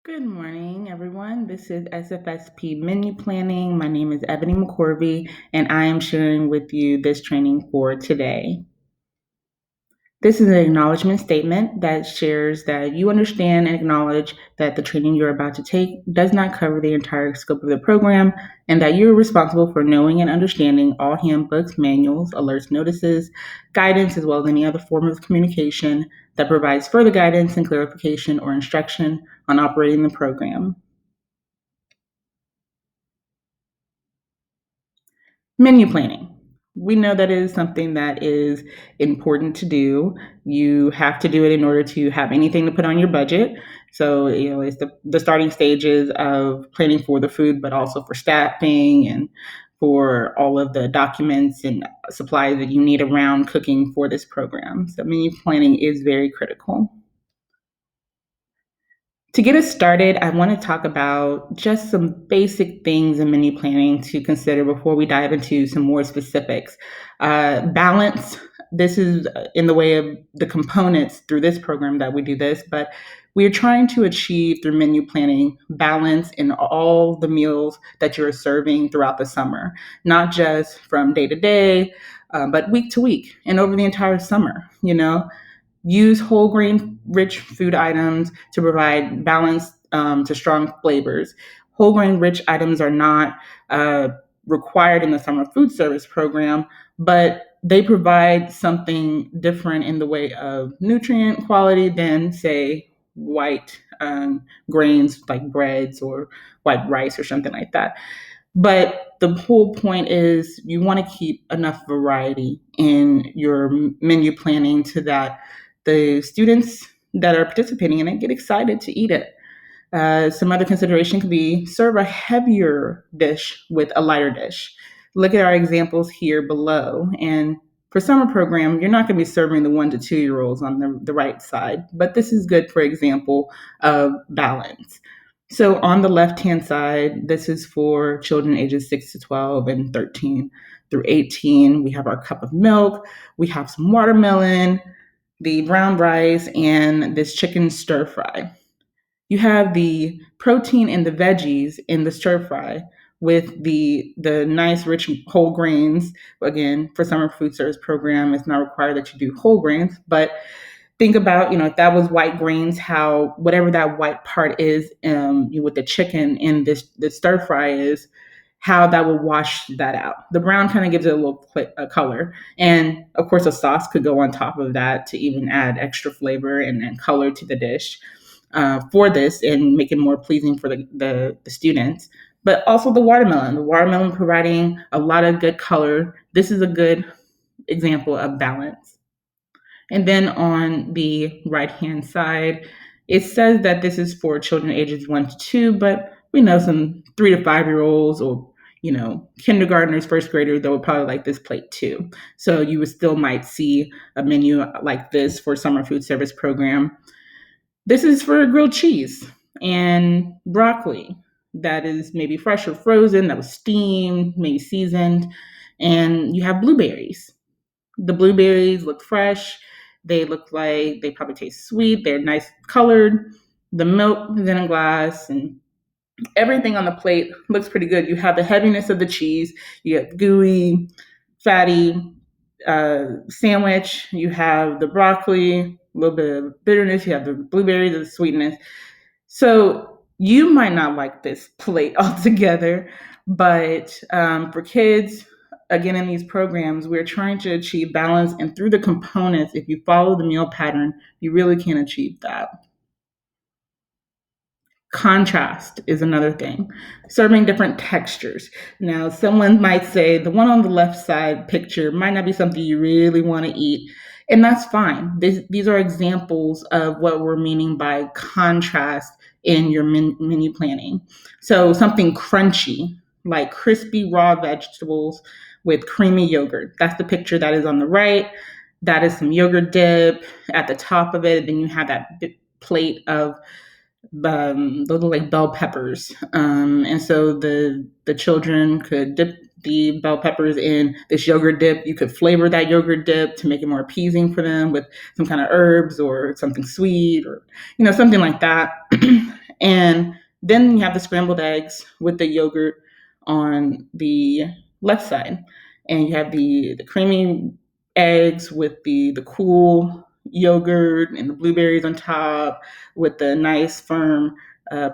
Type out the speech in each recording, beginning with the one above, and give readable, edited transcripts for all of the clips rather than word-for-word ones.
Good morning, everyone. This is SFSP Menu Planning. My name is Ebony McCorvey, and I am sharing with you this training for today. This is an acknowledgement statement that shares that you understand and acknowledge that the training you're about to take does not cover the entire scope of the program, and that you're responsible for knowing and understanding all handbooks, manuals, alerts, notices, guidance, as well as any other form of communication that provides further guidance and clarification or instruction on operating the program. Menu planning. We know that is something that is important to do. You have to do it in order to have anything to put on your budget. So, it's the starting stages of planning for the food, but also for staffing and for all of the documents and supplies that you need around cooking for this program. So, menu planning is very critical. To get us started, I want to talk about just some basic things in menu planning to consider before we dive into some more specifics. Balance. This is in the way of the components through this program that we do this, but we are trying to achieve through menu planning balance in all the meals that you're serving throughout the summer, not just from day to day, but week to week and over the entire summer. Use whole grain rich food items to provide balance to strong flavors. Whole grain rich items are not required in the summer food service program, but they provide something different in the way of nutrient quality than, say, white grains like breads or white rice or something like that. But the whole point is you want to keep enough variety in your menu planning to that the students that are participating in it get excited to eat it. Some other consideration could be serve a heavier dish with a lighter dish. Look at our examples here below. And for summer program, you're not going to be serving the 1 to 2 year olds on the right side, but this is good for example of balance. So on the left-hand side, this is for children ages 6 to 12 and 13 through 18. We have our cup of milk, we have some watermelon, the brown rice, and this chicken stir fry. You have the protein and the veggies in the stir fry with the nice rich whole grains. Again, for summer food service program, it's not required that you do whole grains, but think about, if that was white grains, how whatever that white part is with the chicken in this stir fry is, how that will wash that out. The brown kind of gives it a little color. And of course, a sauce could go on top of that to even add extra flavor and color to the dish for this and make it more pleasing for the students. But also the watermelon providing a lot of good color. This is a good example of balance. And then on the right-hand side, it says that this is for children ages 1 to 2, but we know some 3 to 5 year olds or kindergartners, first graders that would probably like this plate too. So you would still might see a menu like this for summer food service program. This is for grilled cheese and broccoli that is maybe fresh or frozen, that was steamed, maybe seasoned, and you have blueberries. The blueberries look fresh. They look like they probably taste sweet. They're nice colored. The milk is in a glass, and everything on the plate looks pretty good. You have the heaviness of the cheese. You have gooey, fatty sandwich. You have the broccoli, a little bit of bitterness. You have the blueberries, the sweetness. So you might not like this plate altogether, but for kids, again, in these programs, we're trying to achieve balance. And through the components, if you follow the meal pattern, you really can achieve that. Contrast is another thing. Serving different textures. Now, someone might say the one on the left side picture might not be something you really want to eat, and that's fine. These are examples of what we're meaning by contrast in your menu planning. So, something crunchy, like crispy raw vegetables with creamy yogurt. That's the picture that is on the right. That is some yogurt dip at the top of it. Then you have that plate of those look like bell peppers, and so the children could dip the bell peppers in this yogurt dip. You could flavor that yogurt dip to make it more appeasing for them with some kind of herbs or something sweet or something like that. And then you have the scrambled eggs with the yogurt on the left side. And you have the creamy eggs with the cool yogurt and the blueberries on top with the nice firm,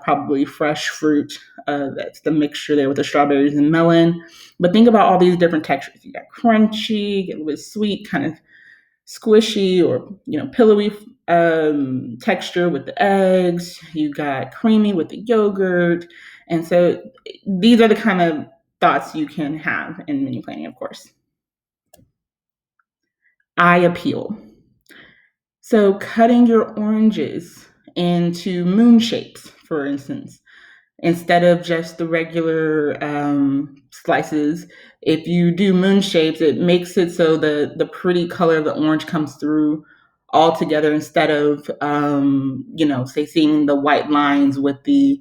probably fresh fruit. That's the mixture there with the strawberries and melon. But think about all these different textures. You got crunchy, get a little bit sweet, kind of squishy or pillowy texture with the eggs. You got creamy with the yogurt, and so these are the kind of thoughts you can have in menu planning, of course. Eye appeal. So cutting your oranges into moon shapes, for instance, instead of just the regular slices. If you do moon shapes, it makes it so the pretty color of the orange comes through all together instead of say seeing the white lines with the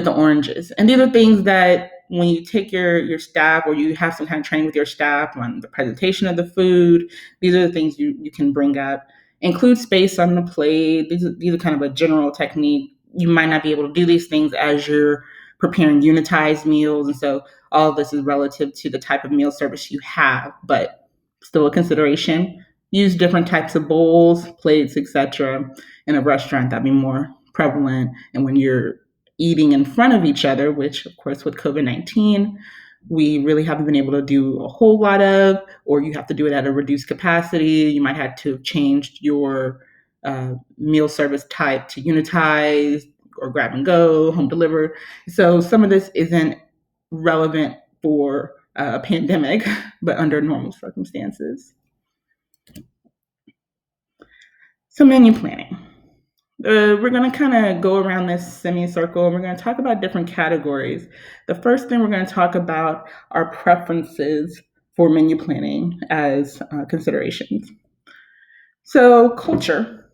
oranges. And these are things that when you take your staff or you have some kind of training with your staff on the presentation of the food, these are the things you can bring up. Include space on the plate. These are kind of a general technique. You might not be able to do these things as you're preparing unitized meals. And so all of this is relative to the type of meal service you have, but still a consideration. Use different types of bowls, plates, etc. In a restaurant, that'd be more prevalent. And when you're eating in front of each other, which of course with COVID-19, we really haven't been able to do a whole lot of, or you have to do it at a reduced capacity. You might have to change your meal service type to unitized or grab and go, home delivered. So some of this isn't relevant for a pandemic, but under normal circumstances. So menu planning. We're going to kind of go around this semicircle and we're going to talk about different categories. The first thing we're going to talk about are preferences for menu planning as considerations. So culture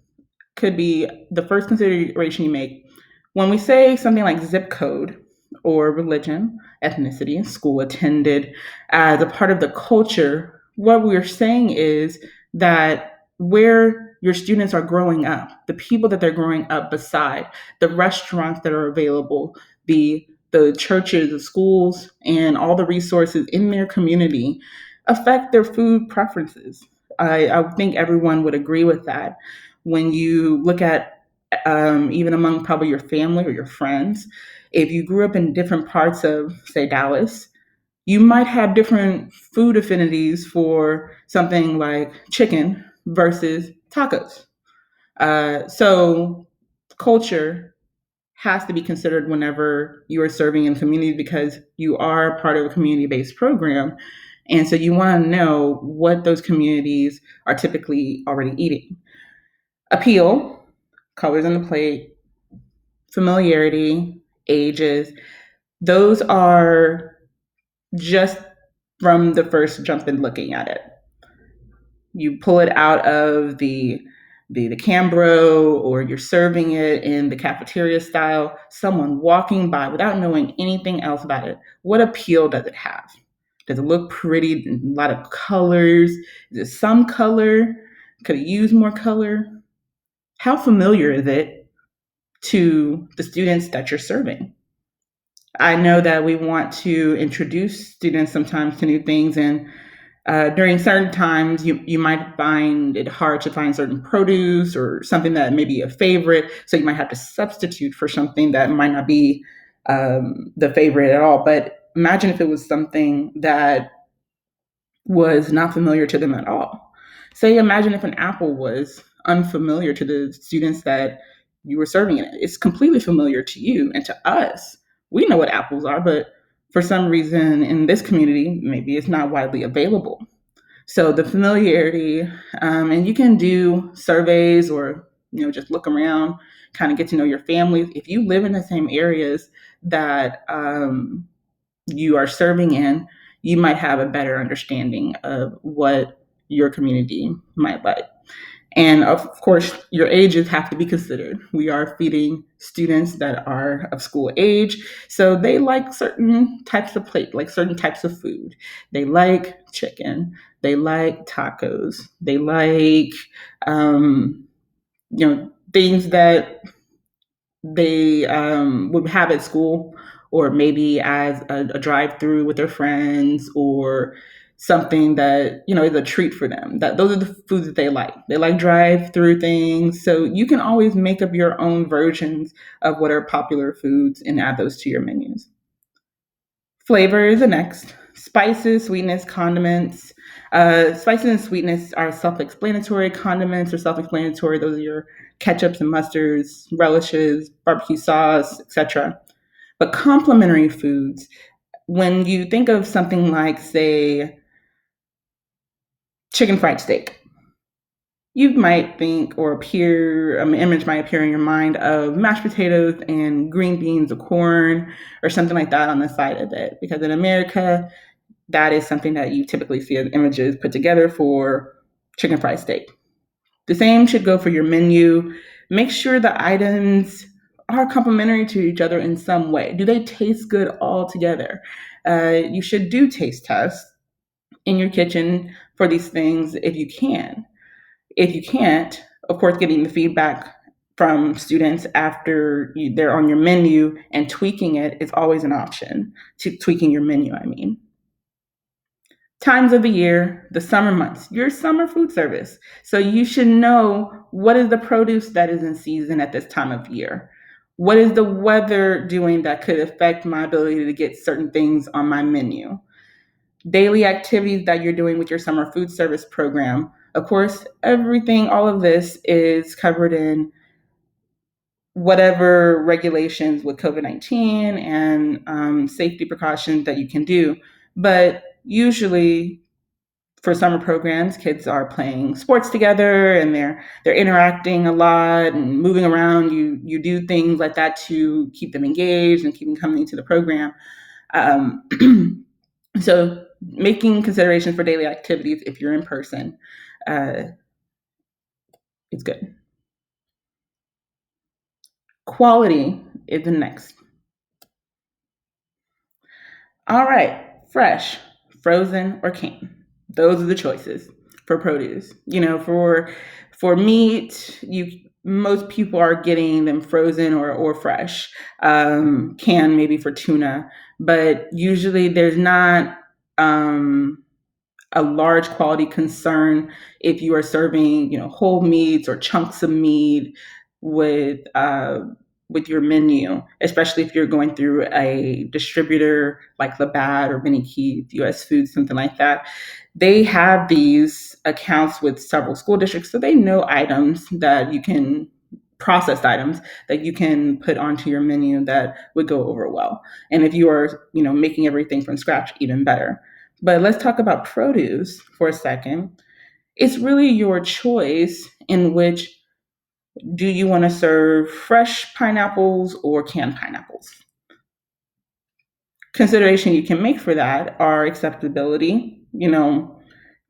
could be the first consideration you make. When we say something like zip code or religion, ethnicity, school attended as a part of the culture, what we're saying is that where your students are growing up, the people that they're growing up beside, the restaurants that are available, the churches, the schools, and all the resources in their community affect their food preferences. I think everyone would agree with that. When you look at even among probably your family or your friends, if you grew up in different parts of, say, Dallas, you might have different food affinities for something like chicken versus tacos. So culture has to be considered whenever you are serving in community because you are part of a community-based program. And so you want to know what those communities are typically already eating. Appeal, colors on the plate, familiarity, ages, those are just from the first jump in looking at it. You pull it out of the Cambro or you're serving it in the cafeteria style, someone walking by without knowing anything else about it. What appeal does it have? Does it look pretty? A lot of colors? Is it some color? Could it use more color? How familiar is it to the students that you're serving? I know that we want to introduce students sometimes to new things, and during certain times, you might find it hard to find certain produce or something that may be a favorite. So you might have to substitute for something that might not be the favorite at all. But imagine if it was something that was not familiar to them at all. Say, imagine if an apple was unfamiliar to the students that you were serving it. It's completely familiar to you and to us. We know what apples are, but for some reason in this community, maybe it's not widely available. So the familiarity, and you can do surveys or just look around, kind of get to know your families. If you live in the same areas that you are serving in, you might have a better understanding of what your community might like. And of course, your ages have to be considered. We are feeding students that are of school age, so they like certain types of plate, like certain types of food. They like chicken, they like tacos, they like, things that they would have at school, or maybe as a drive-through with their friends, or something that is a treat for them. That those are the foods that they like. They like drive-through things, so you can always make up your own versions of what are popular foods and add those to your menus. Flavor is the next. Spices, sweetness, condiments. Spices and sweetness are self-explanatory. Condiments are self-explanatory. Those are your ketchups and mustards, relishes, barbecue sauce, etc. But complementary foods, when you think of something like, say, chicken fried steak, you might think or appear, an image might appear in your mind of mashed potatoes and green beans or corn or something like that on the side of it. Because in America, that is something that you typically see as images put together for chicken fried steak. The same should go for your menu. Make sure the items are complementary to each other in some way. Do they taste good all together? You should do taste tests in your kitchen for these things if you can. If you can't, of course, getting the feedback from students after they're on your menu and tweaking it is always an option. To tweaking your menu, I mean. Times of the year, the summer months, your summer food service. So you should know, what is the produce that is in season at this time of year? What is the weather doing that could affect my ability to get certain things on my menu? Daily activities that you're doing with your summer food service program. Of course, everything, all of this is covered in whatever regulations with COVID-19 and safety precautions that you can do. But usually, for summer programs, kids are playing sports together and they're interacting a lot and moving around. You do things like that to keep them engaged and keep them coming to the program. Um, so making considerations for daily activities if you're in person uh, is good. Quality is the next. All right, fresh, frozen, or canned. Those are the choices for produce. For meat, you most people are getting them frozen or fresh. Canned maybe for tuna, but usually there's not a large quality concern if you are serving, whole meats or chunks of meat with with your menu, especially if you're going through a distributor like Labatt or Benny Keith, U.S. Foods, something like that. They have these accounts with several school districts, so they know items that you can processed items that you can put onto your menu that would go over well. And if you are, making everything from scratch, even better. But let's talk about produce for a second. It's really your choice in which, do you want to serve fresh pineapples or canned pineapples? Consideration you can make for that are acceptability.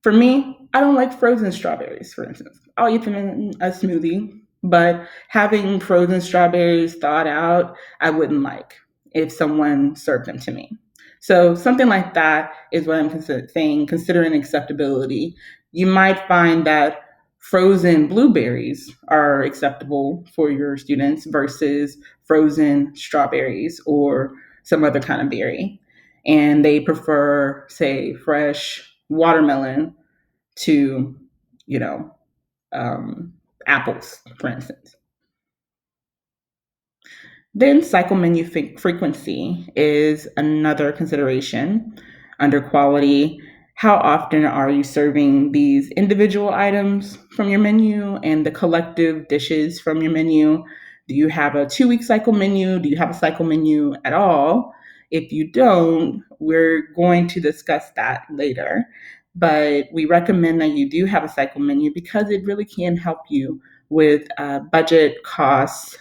For me, I don't like frozen strawberries, for instance. I'll eat them in a smoothie, but having frozen strawberries thawed out, I wouldn't like if someone served them to me. So something like that is what I'm saying, considering acceptability. You might find that frozen blueberries are acceptable for your students versus frozen strawberries or some other kind of berry. And they prefer, say, fresh watermelon to, you know, apples, for instance. Then cycle menu frequency is another consideration under quality. How often are you serving these individual items from your menu and the collective dishes from your menu? Do you have a 2 week cycle menu? Do you have a cycle menu at all? If you don't, we're going to discuss that later. But we recommend that you do have a cycle menu because it really can help you with budget costs,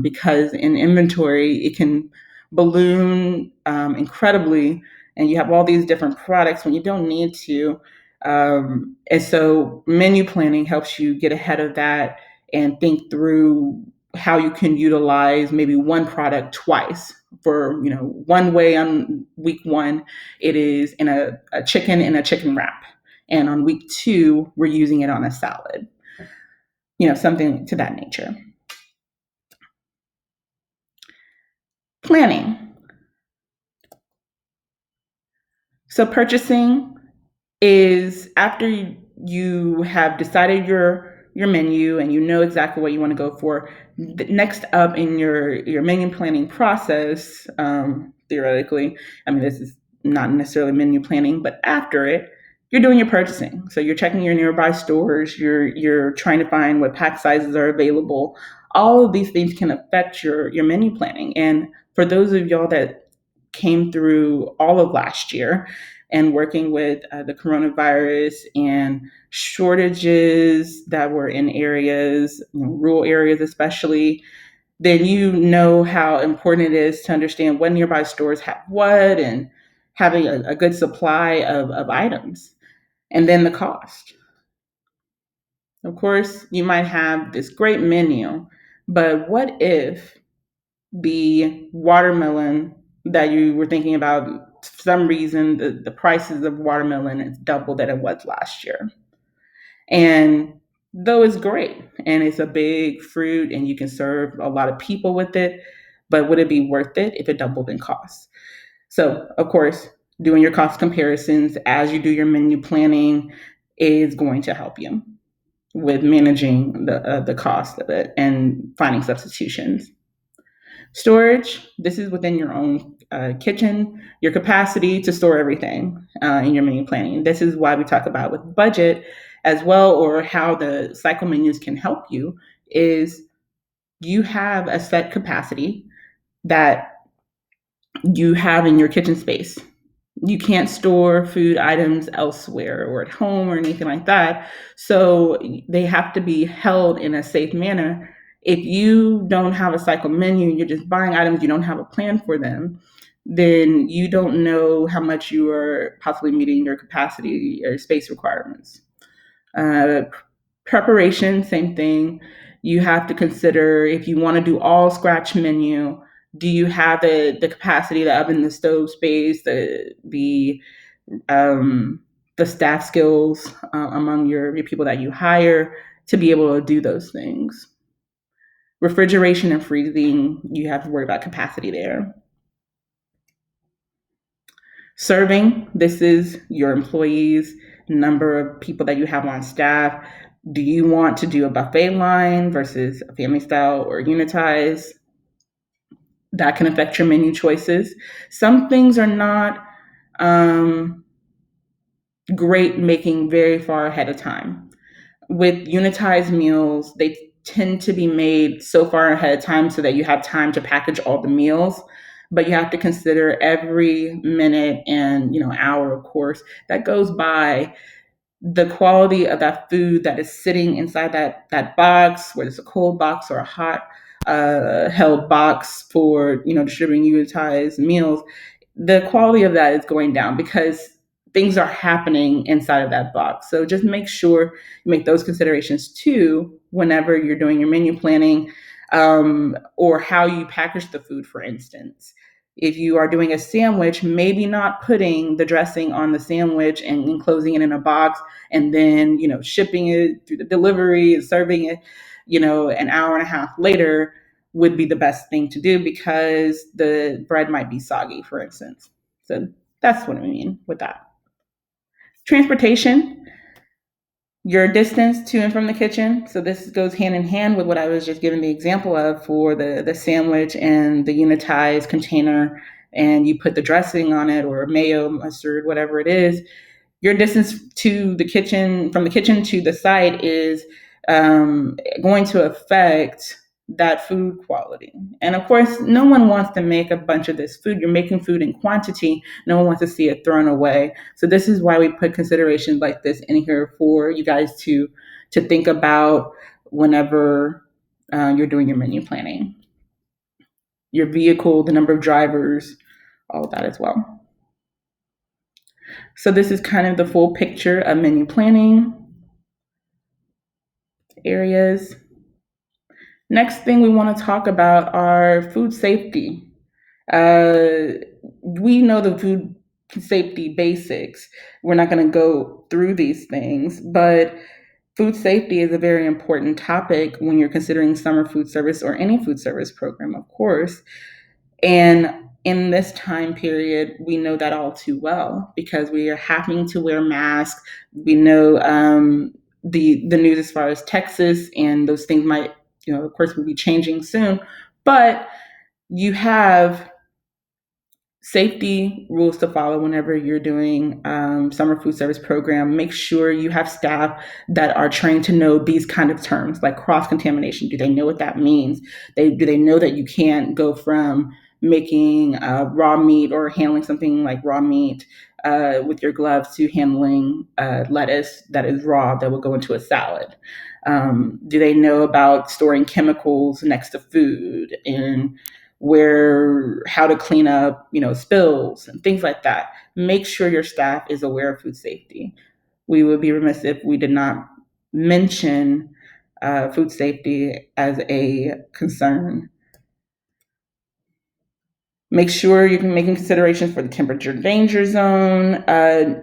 because in inventory it can balloon incredibly, and you have all these different products when you don't need to. And so menu planning helps you get ahead of that and think through how you can utilize maybe one product twice. For one way on week one, it is in a chicken in a chicken wrap, and on week two we're using it on a salad, something to that nature. Planning. So purchasing is after you have decided your menu and you know exactly what you want to go for. Next up in your menu planning process, theoretically, I mean this is not necessarily menu planning, but after it, you're doing your purchasing. So you're checking your nearby stores. You're trying to find what pack sizes are available. All of these things can affect your menu planning. And for those of y'all that came through all of last year and working with the coronavirus and shortages that were in areas, rural areas especially, then you know how important it is to understand what nearby stores have what and having a good supply of items. And then the cost. Of course, you might have this great menu, but what if the watermelon that you were thinking about, for some reason, the prices of watermelon is double that it was last year? And though it's great and it's a big fruit and you can serve a lot of people with it, but would it be worth it if it doubled in cost? So, of course, doing your cost comparisons as you do your menu planning is going to help you with managing the cost of it and finding substitutions. Storage, this is within your own kitchen, your capacity to store everything in your menu planning. This is why we talk about with budget as well, or how the cycle menus can help you, is you have a set capacity that you have in your kitchen space. You can't store food items elsewhere or at home or anything like that. So they have to be held in a safe manner. If you don't have a cycle menu, you're just buying items, you don't have a plan for them, then you don't know how much you are possibly meeting your capacity or space requirements. Uh, Preparation, same thing. You have to consider if you want to do all scratch menu, do you have the capacity, the oven, the stove space, um, the staff skills among your people that you hire to be able to do those things? Refrigeration and freezing, you have to worry about capacity there. Serving, this is your employees, number of people that you have on staff. Do you want to do a buffet line versus a family style or unitized? That can affect your menu choices. Some things are not um, great making very far ahead of time. With unitized meals, they tend to be made so far ahead of time so that you have time to package all the meals. But you have to consider every minute and hour, of course, that goes by, the quality of that food that is sitting inside that box, whether it's a cold box or a hot held box for distributing unitized meals. The quality of that is going down because things are happening inside of that box. So just make sure you make those considerations too whenever you're doing your menu planning, or how you package the food, for instance. If you are doing a sandwich, maybe not putting the dressing on the sandwich and enclosing it in a box and then, shipping it through the delivery and serving it, an hour and a half later would be the best thing to do because the bread might be soggy, for instance. So that's what I mean with that. Transportation, your distance to and from the kitchen. So this goes hand in hand with what I was just giving the example of for the sandwich and the unitized container, and you put the dressing on it or mayo, mustard, whatever it is. Your distance to the kitchen, from the kitchen to the site, is going to affect that food quality. And of course, no one wants to make a bunch of this food. You're making food in quantity. No one wants to see it thrown away. So this is why we put considerations like this in here for you guys to think about whenever you're doing your menu planning. Your vehicle, the number of drivers, all of that as well. So this is kind of the full picture of menu planning areas. Next thing we want to talk about are food safety. We know the food safety basics. We're not going to go through these things, but food safety is a very important topic when you're considering summer food service or any food service program, of course. And in this time period, we know that all too well because we are having to wear masks. We know the news as far as Texas and those things might, of course, will be changing soon. But you have safety rules to follow whenever you're doing summer food service program. Make sure you have staff that are trained to know these kind of terms like cross contamination. Do they know what that means? Do they know that you can't go from making raw meat or handling something like raw meat with your gloves to handling lettuce that is raw that will go into a salad? Do they know about storing chemicals next to food and where how to clean up, spills and things like that? Make sure your staff is aware of food safety. We would be remiss if we did not mention food safety as a concern. Make sure you're making considerations for the temperature danger zone.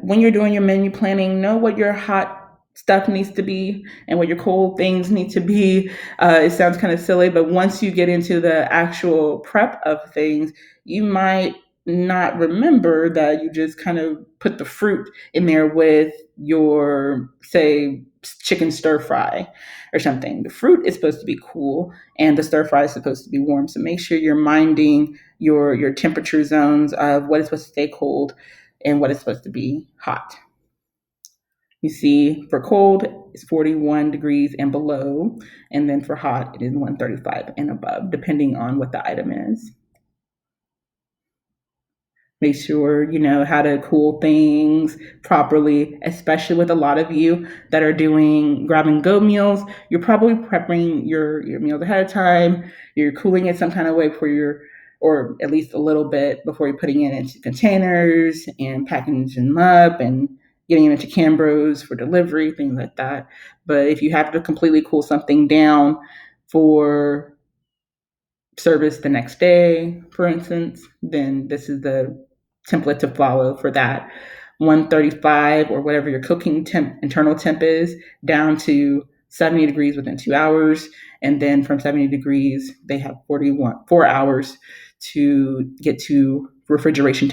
When you're doing your menu planning, know what your hot stuff needs to be and what your cold things need to be. It sounds kind of silly, but once you get into the actual prep of things, you might not remember that you just kind of put the fruit in there with your, say, chicken stir fry or something. The fruit is supposed to be cool and the stir fry is supposed to be warm. So make sure you're minding your temperature zones of what is supposed to stay cold and what is supposed to be hot. You see, for cold, it's 41 degrees and below, and then for hot, it is 135 and above, depending on what the item is. Make sure you know how to cool things properly, especially with a lot of you that are doing grab and go meals. You're probably prepping your meals ahead of time. You're cooling it some kind of way before you're, or at least a little bit before you're putting it into containers and packaging them up and getting them into Cambros for delivery, things like that. But if you have to completely cool something down for service the next day, for instance, then this is the template to follow for that. 135 or whatever your cooking internal temp is, down to 70 degrees within 2 hours. And then from 70 degrees, they have 4 hours to get to refrigeration